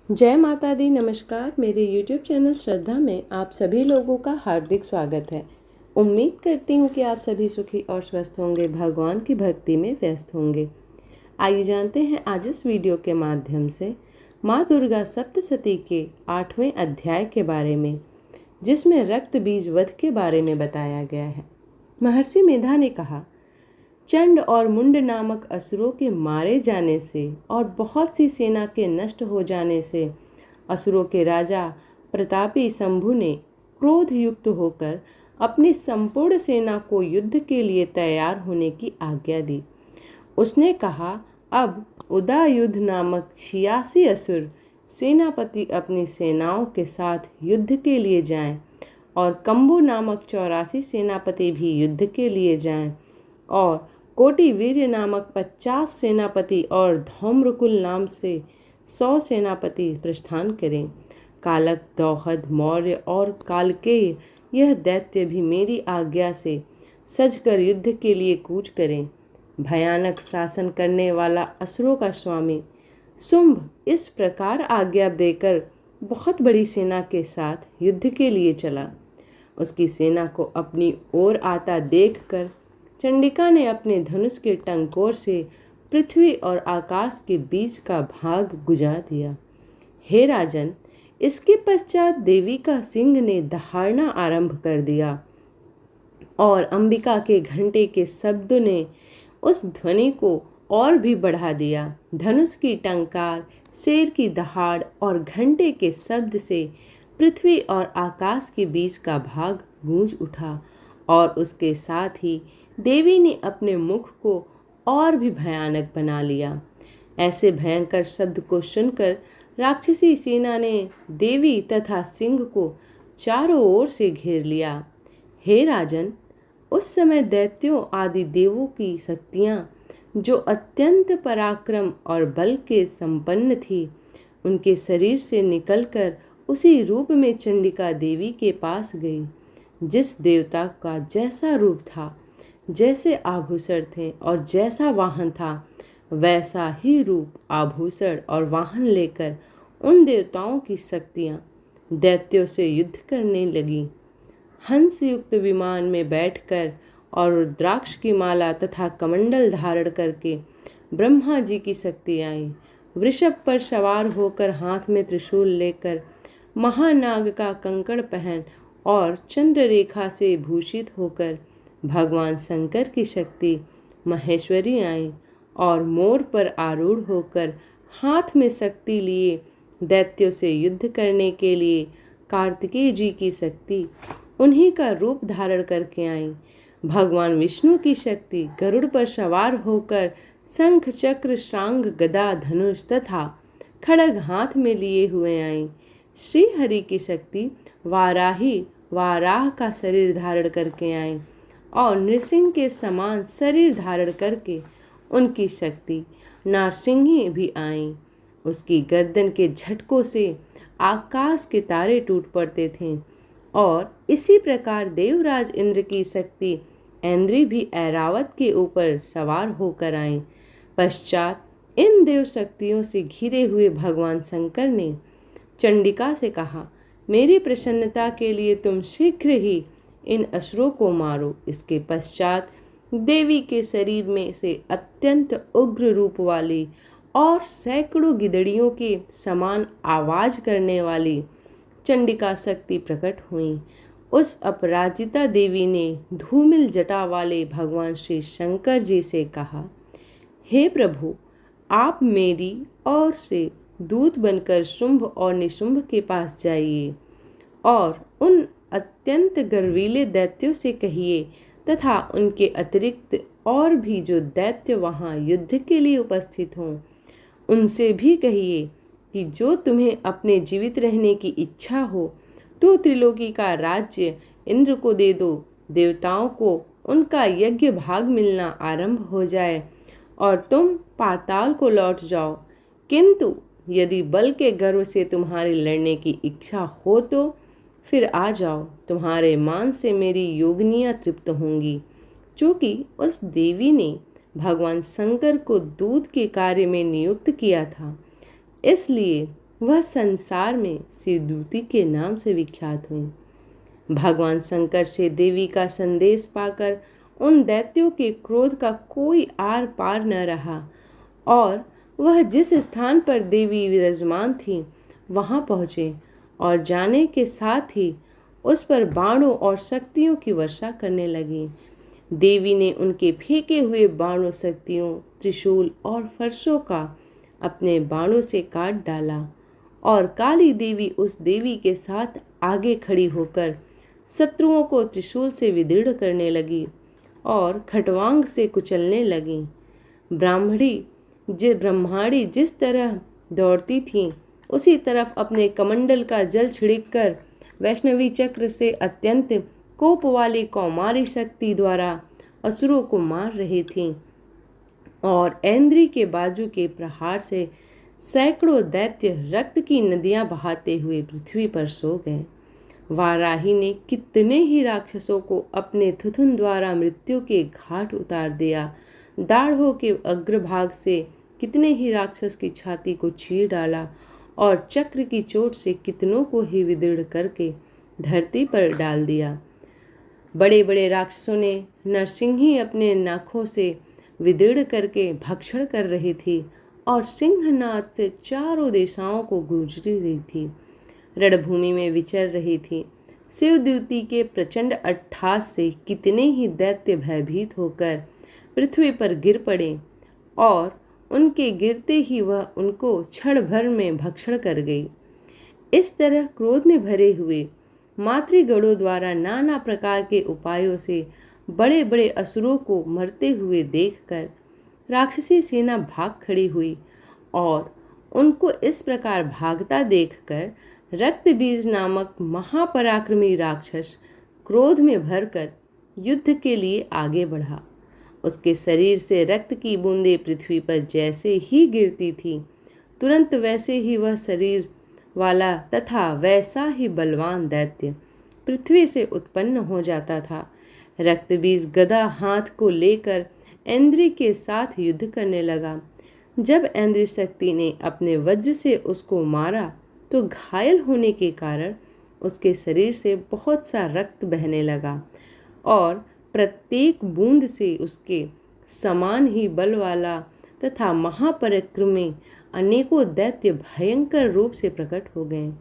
जय माता दी। नमस्कार। मेरे YouTube चैनल श्रद्धा में आप सभी लोगों का हार्दिक स्वागत है। उम्मीद करती हूँ कि आप सभी सुखी और स्वस्थ होंगे, भगवान की भक्ति में व्यस्त होंगे। आइए जानते हैं आज इस वीडियो के माध्यम से माँ दुर्गा सप्तशती के 8वें अध्याय के बारे में, जिसमें रक्त बीज वध के बारे में बताया गया है। महर्षि मेधा ने कहा, चंड और मुंड नामक असुरों के मारे जाने से और बहुत सी सेना के नष्ट हो जाने से असुरों के राजा प्रतापी शंभु ने क्रोध युक्त होकर अपनी संपूर्ण सेना को युद्ध के लिए तैयार होने की आज्ञा दी। उसने कहा, अब उदायुध नामक 86 असुर सेनापति अपनी सेनाओं के साथ युद्ध के लिए जाएं और कंबु नामक 84 सेनापति भी युद्ध के लिए जाएं और कोटि वीर्य नामक 50 सेनापति और धौम्रकुल नाम से 100 सेनापति प्रस्थान करें। कालक, दौहद, मौर्य और कालकेय यह दैत्य भी मेरी आज्ञा से सजकर युद्ध के लिए कूच करें। भयानक शासन करने वाला असुरों का स्वामी शुंभ इस प्रकार आज्ञा देकर बहुत बड़ी सेना के साथ युद्ध के लिए चला। उसकी सेना को अपनी ओर आता देखकर चंडिका ने अपने धनुष के टंकोर से पृथ्वी और आकाश के बीच का भाग गुजा दिया। हे राजन, इसके पश्चात देवी का सिंह ने दहाड़ना आरंभ कर दिया और अंबिका के घंटे के शब्द ने उस ध्वनि को और भी बढ़ा दिया। धनुष की टंकार, शेर की दहाड़ और घंटे के शब्द से पृथ्वी और आकाश के बीच का भाग गूंज उठा और उसके साथ ही देवी ने अपने मुख को और भी भयानक बना लिया। ऐसे भयंकर शब्द को सुनकर राक्षसी सेना ने देवी तथा सिंह को चारों ओर से घेर लिया। हे राजन, उस समय दैत्यों आदि देवों की शक्तियाँ, जो अत्यंत पराक्रम और बल के संपन्न थी, उनके शरीर से निकलकर उसी रूप में चंडिका देवी के पास गई। जिस देवता का जैसा रूप था, जैसे आभूषण थे और जैसा वाहन था, वैसा ही रूप, आभूषण और वाहन लेकर उन देवताओं की शक्तियाँ दैत्यों से युद्ध करने लगी। हंस युक्त विमान में बैठकर और रुद्राक्ष की माला तथा कमंडल धारण करके ब्रह्मा जी की शक्ति आई। वृषभ पर सवार होकर हाथ में त्रिशूल लेकर महानाग का कंकड़ पहन और चंद्र रेखा से भूषित होकर भगवान शंकर की शक्ति महेश्वरी आई और मोर पर आरूढ़ होकर हाथ में शक्ति लिए दैत्यों से युद्ध करने के लिए कार्तिकेय जी की शक्ति उन्हीं का रूप धारण करके आई। भगवान विष्णु की शक्ति गरुड़ पर सवार होकर शंख, चक्र, शांग, गदा, धनुष तथा खड्ग हाथ में लिए हुए आई। श्री हरि की शक्ति वाराही वाराह का शरीर धारण करके आई और नृसिंह के समान शरीर धारण करके उनकी शक्ति नारसिंही भी आई। उसकी गर्दन के झटकों से आकाश के तारे टूट पड़ते थे और इसी प्रकार देवराज इंद्र की शक्ति ऐन्द्री भी ऐरावत के ऊपर सवार होकर आई। पश्चात इन देव शक्तियों से घिरे हुए भगवान शंकर ने चंडिका से कहा, मेरी प्रसन्नता के लिए तुम शीघ्र ही इन असुरों को मारो। इसके पश्चात देवी के शरीर में से अत्यंत उग्र रूप वाली और सैकड़ों गिदड़ियों के समान आवाज करने वाली चंडिका शक्ति प्रकट हुई। उस अपराजिता देवी ने धूमिल जटा वाले भगवान श्री शंकर जी से कहा, हे प्रभु, आप मेरी ओर से दूत बनकर शुंभ और निशुंभ के पास जाइए और उन अत्यंत गर्वीले दैत्यों से कहिए तथा उनके अतिरिक्त और भी जो दैत्य वहाँ युद्ध के लिए उपस्थित हों, उनसे भी कहिए कि जो तुम्हें अपने जीवित रहने की इच्छा हो तो त्रिलोकी का राज्य इंद्र को दे दो। देवताओं को उनका यज्ञ भाग मिलना आरंभ हो जाए और तुम पाताल को लौट जाओ। किंतु यदि बल के गर्व से तुम्हारी लड़ने की इच्छा हो तो फिर आ जाओ, तुम्हारे मान से मेरी योगिनियाँ तृप्त होंगी। चूँकि उस देवी ने भगवान शंकर को दूत के कार्य में नियुक्त किया था, इसलिए वह संसार में शिवदूती के नाम से विख्यात हुई। भगवान शंकर से देवी का संदेश पाकर उन दैत्यों के क्रोध का कोई आर पार न रहा और वह जिस स्थान पर देवी विराजमान थी वहां पहुँचे और जाने के साथ ही उस पर बाणों और शक्तियों की वर्षा करने लगी। देवी ने उनके फेंके हुए बाणों, शक्तियों, त्रिशूल और फरसों का अपने बाणों से काट डाला और काली देवी उस देवी के साथ आगे खड़ी होकर शत्रुओं को त्रिशूल से विदीर्ण करने लगी और खटवांग से कुचलने लगी। ब्रह्माणी जिस तरह दौड़ती थी उसी तरफ अपने कमंडल का जल छिड़ककर वैष्णवी चक्र से अत्यंत कोप वाली कौमारी शक्ति द्वारा असुरों को मार रही थी और ऐन्द्री के बाजू के प्रहार से सैकड़ों दैत्य रक्त की नदियां बहाते हुए पृथ्वी पर सो गए। वाराही ने कितने ही राक्षसों को अपने थुथुन द्वारा मृत्यु के घाट उतार दिया। दाढ़ों के अग्रभाग से कितने ही राक्षस की छाती को चीर डाला और चक्र की चोट से कितनों को ही विदीर्ण करके धरती पर डाल दिया। बड़े बड़े राक्षसों ने नरसिंही अपने नाखों से विदीर्ण करके भक्षण कर रही थी और सिंहनाद से चारों दिशाओं को गुजरी रही थी। रणभूमि में विचर रही थी। शिवदूती के प्रचंड अट्टहास से कितने ही दैत्य भयभीत होकर पृथ्वी पर गिर पड़े और उनके गिरते ही वह उनको क्षण भर में भक्षण कर गई। इस तरह क्रोध में भरे हुए मातृगणों द्वारा नाना प्रकार के उपायों से बड़े बड़े असुरों को मरते हुए देखकर राक्षसी सेना भाग खड़ी हुई और उनको इस प्रकार भागता देखकर रक्तबीज नामक महापराक्रमी राक्षस क्रोध में भरकर युद्ध के लिए आगे बढ़ा। उसके शरीर से रक्त की बूंदें पृथ्वी पर जैसे ही गिरती थी तुरंत वैसे ही वह शरीर वाला तथा वैसा ही बलवान दैत्य पृथ्वी से उत्पन्न हो जाता था। रक्तबीज गदा हाथ को लेकर ऐन्द्री के साथ युद्ध करने लगा। जब ऐन्द्री शक्ति ने अपने वज्र से उसको मारा तो घायल होने के कारण उसके शरीर से बहुत सा रक्त बहने लगा और प्रत्येक बूंद से उसके समान ही बल वाला तथा महापराक्रमी अनेकों दैत्य भयंकर रूप से प्रकट हो गए।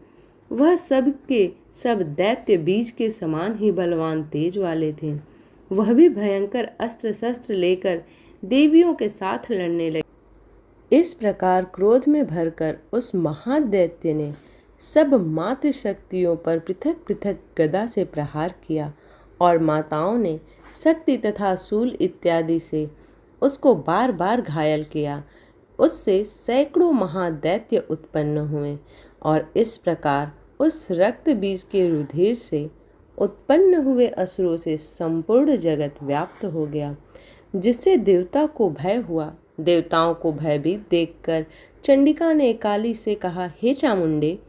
वह सब के सब दैत्य बीज के समान ही बलवान तेज वाले थे। वह भी भयंकर अस्त्र शस्त्र लेकर देवियों के साथ लड़ने लगे। इस प्रकार क्रोध में भरकर उस महादैत्य ने सब मातृ शक्तियों पर पृथक पृथक गदा से प्रहार किया और माताओं ने शक्ति तथा शूल इत्यादि से उसको बार बार घायल किया। उससे सैकड़ों महादैत्य उत्पन्न हुए और इस प्रकार उस रक्त बीज के रुधिर से उत्पन्न हुए असुरों से संपूर्ण जगत व्याप्त हो गया, जिससे देवता को भय हुआ। देवताओं को भयभीत देखकर चंडिका ने काली से कहा, हे चामुंडे,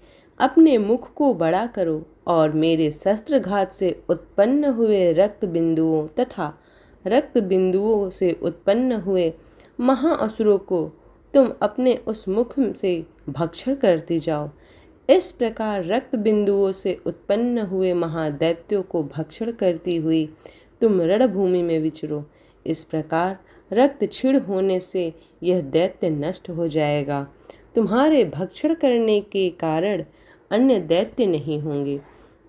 अपने मुख को बड़ा करो और मेरे शस्त्रघात से उत्पन्न हुए रक्त बिंदुओं तथा रक्त बिंदुओं से उत्पन्न हुए महाअसुरों को तुम अपने उस मुख से भक्षण करती जाओ। इस प्रकार रक्त बिंदुओं से उत्पन्न हुए महादैत्यों को भक्षण करती हुई तुम रणभूमि में विचरो। इस प्रकार रक्त क्षीण होने से यह दैत्य नष्ट हो जाएगा। तुम्हारे भक्षण करने के कारण अन्य दैत्य नहीं होंगे।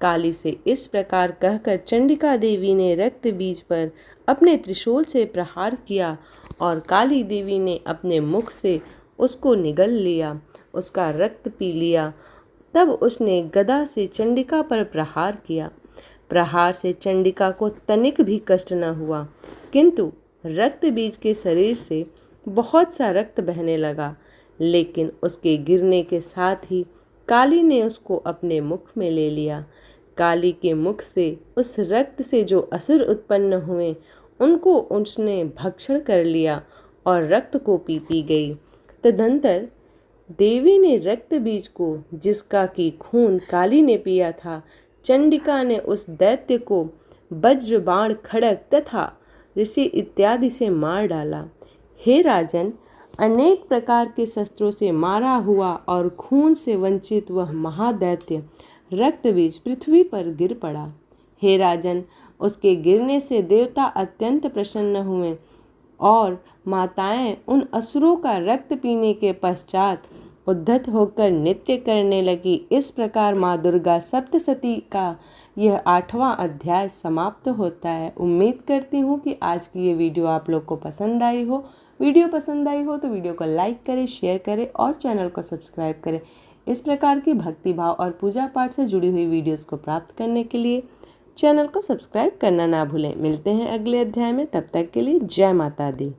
काली से इस प्रकार कहकर चंडिका देवी ने रक्त बीज पर अपने त्रिशूल से प्रहार किया और काली देवी ने अपने मुख से उसको निगल लिया, उसका रक्त पी लिया। तब उसने गदा से चंडिका पर प्रहार किया। प्रहार से चंडिका को तनिक भी कष्ट न हुआ, किंतु रक्त बीज के शरीर से बहुत सा रक्त बहने लगा। लेकिन उसके गिरने के साथ ही काली ने उसको अपने मुख में ले लिया। काली के मुख से उस रक्त से जो असुर उत्पन्न हुए उनको उसने भक्षण कर लिया और रक्त को पीती गई। तदंतर देवी ने रक्त बीज को, जिसका कि खून काली ने पिया था, चंडिका ने उस दैत्य को वज्र, बाण, खड़ग तथा ऋषि इत्यादि से मार डाला। हे राजन, अनेक प्रकार के शस्त्रों से मारा हुआ और खून से वंचित वह महादैत्य रक्तबीज पृथ्वी पर गिर पड़ा। हे राजन, उसके गिरने से देवता अत्यंत प्रसन्न हुए और माताएं उन असुरों का रक्त पीने के पश्चात उद्धत होकर नृत्य करने लगी। इस प्रकार माँ दुर्गा सप्तशती का यह 8वां अध्याय समाप्त होता है। उम्मीद करती हूँ कि आज की ये वीडियो आप लोग को पसंद आई हो। वीडियो पसंद आई हो तो वीडियो को लाइक करें, शेयर करें और चैनल को सब्सक्राइब करें। इस प्रकार की भक्ति भाव और पूजा पाठ से जुड़ी हुई वीडियोस को प्राप्त करने के लिए चैनल को सब्सक्राइब करना ना भूलें। मिलते हैं अगले अध्याय में, तब तक के लिए जय माता दी।